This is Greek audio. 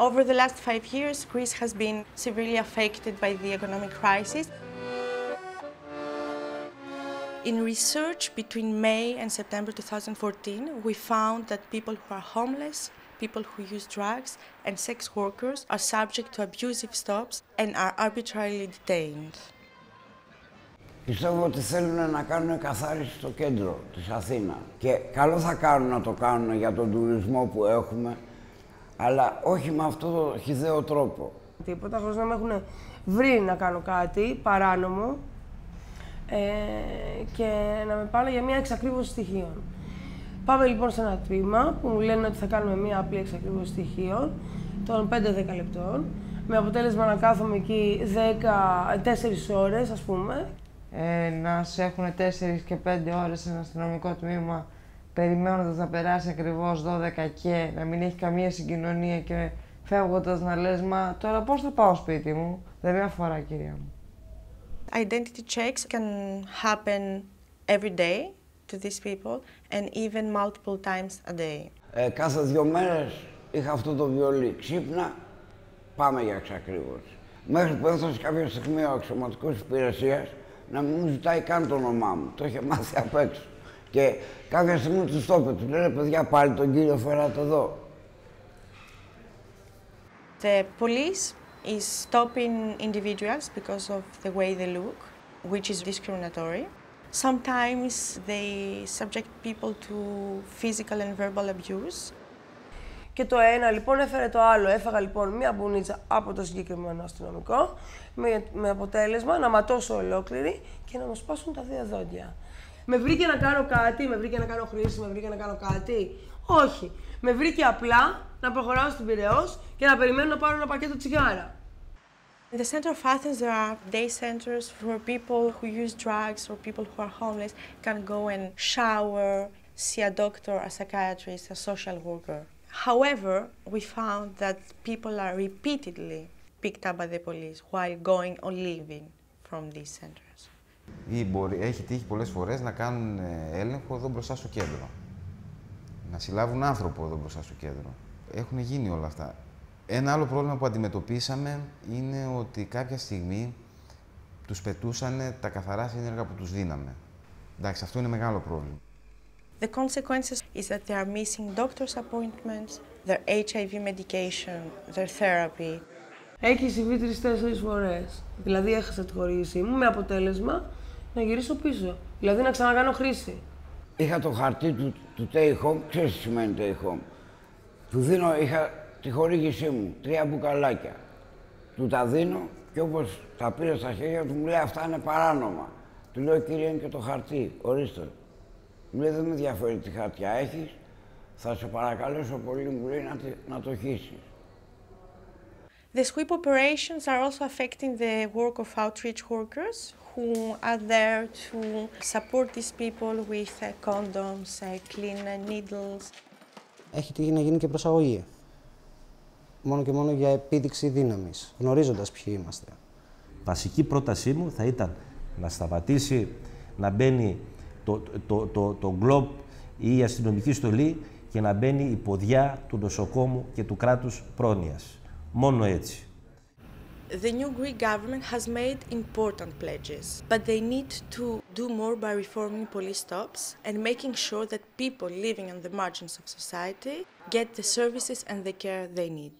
Over the last 5 years, Greece has been severely affected by the economic crisis. In research between May and September 2014, we found that people who are homeless, people who use drugs, and sex workers are subject to abusive stops and are arbitrarily detained. Πιστεύω ότι θέλουν να κάνουν καθάριση στο κέντρο της Αθήνας. Και καλό θα κάνουν να το κάνουν για τον τουρισμό που έχουμε, αλλά όχι με αυτό το χυδαίο τρόπο. Τίποτα, χωρίς να με έχουν βρει να κάνω κάτι παράνομο και να με πάνε για μια εξακρίβωση στοιχείων. Πάμε λοιπόν σε ένα τμήμα που μου λένε ότι θα κάνουμε μια απλή εξακρίβωση στοιχείων των 5-10 λεπτών, με αποτέλεσμα να κάθομαι εκεί 4 ώρες, ας πούμε. Να σε έχουν 4 και 5 ώρες σε ένα αστυνομικό τμήμα, περιμένοντας να περάσει ακριβώς 12 και να μην έχει καμία συγκοινωνία και φεύγοντας να λες, μα τώρα πώς θα πάω σπίτι μου, δεν με αφορά, κυρία μου. Identity checks can happen every day to these people and even multiple times a day. Κάθε 2 μέρες είχα αυτό το βιολί. Ξύπνα, πάμε για εξακρίβωση. Μέχρι που έφτασε κάποια στιγμή ο αξιωματικός υπηρεσίας να μην μου ζητάει καν το όνομά μου. Το είχε μάθει απ' έξω. Και κάποια στιγμή του το είπε, του λένε, παιδιά, πάλι τον κύριο φέρατε εδώ. The police is stopping individuals because of the way they look, which is discriminatory. Sometimes they subject people to physical and verbal abuse. Και το ένα λοιπόν έφερε το άλλο. Έφαγα λοιπόν μία μπουνίτσα από το συγκεκριμένο αστυνομικό, με αποτέλεσμα να ματώσω ολόκληρη και να μου σπάσουν τα 2 δόντια. Με βρήκε να κάνω κάτι, με βρήκε να κάνω χρήση, με βρήκε να κάνω κάτι. Όχι. Με βρήκε απλά να προχωράω στην Πειραιώς και να περιμένω να πάρω ένα πακέτο τσιγάρα. In the center of Athens, there are day centers where people who use drugs or people who are homeless can go and shower, see a doctor, a psychiatrist, a social worker. However, we found that people are repeatedly picked up by the police while going or leaving from these centers. Έχει τύχει πολλές φορές να κάνουν έλεγχο εδώ μπροστά στο κέντρο. Να συλλάβουν άνθρωπο εδώ μπροστά στο κέντρο. Έχουν γίνει όλα αυτά. Ένα άλλο πρόβλημα που αντιμετωπίσαμε είναι ότι κάποια στιγμή τους πετούσαν τα καθαρά σύνεργα που τους δίναμε. Εντάξει, αυτό είναι μεγάλο πρόβλημα. The consequences is that they are missing doctor's appointments, their HIV medication, their therapy. Έχει συμβεί 3-4 φορές. Δηλαδή έχασα τη χορήγησή μου με αποτέλεσμα να γυρίσω πίσω. Δηλαδή να ξανακάνω χρήση. Είχα το χαρτί του Take Home, ξέρεις τι σημαίνει Take Home. Του δίνω, είχα τη χορήγησή μου, 3 μπουκαλάκια. Του τα δίνω και όπως τα πήρε στα χέρια του μου λέει αυτά είναι παράνομα. Του λέω κύριε είναι και το χαρτί, ορίστε. Μου λέει δεν με ενδιαφέρει τι χαρτιά έχεις, θα σε παρακαλέσω πολύ μου λέει να το χύσεις. The sweep operations are also affecting the work of outreach workers who are there to support these people with condoms, clean needles. Έχει τύχει να γίνει και προσαγωγή. Μόνο και μόνο για επίδειξη δύναμης, γνωρίζοντας ποιοι είμαστε. Βασική πρότασή μου θα ήταν να σταματήσει να μπαίνει το γκλόπ ή η αστυνομική στολή και να μπαίνει η ποδιά του νοσοκόμου και του κράτους πρόνοιας. Μόνο έτσι. The new Greek government has made important pledges, but they need to do more by reforming police stops and making sure that people living on the margins of society get the services and the care they need.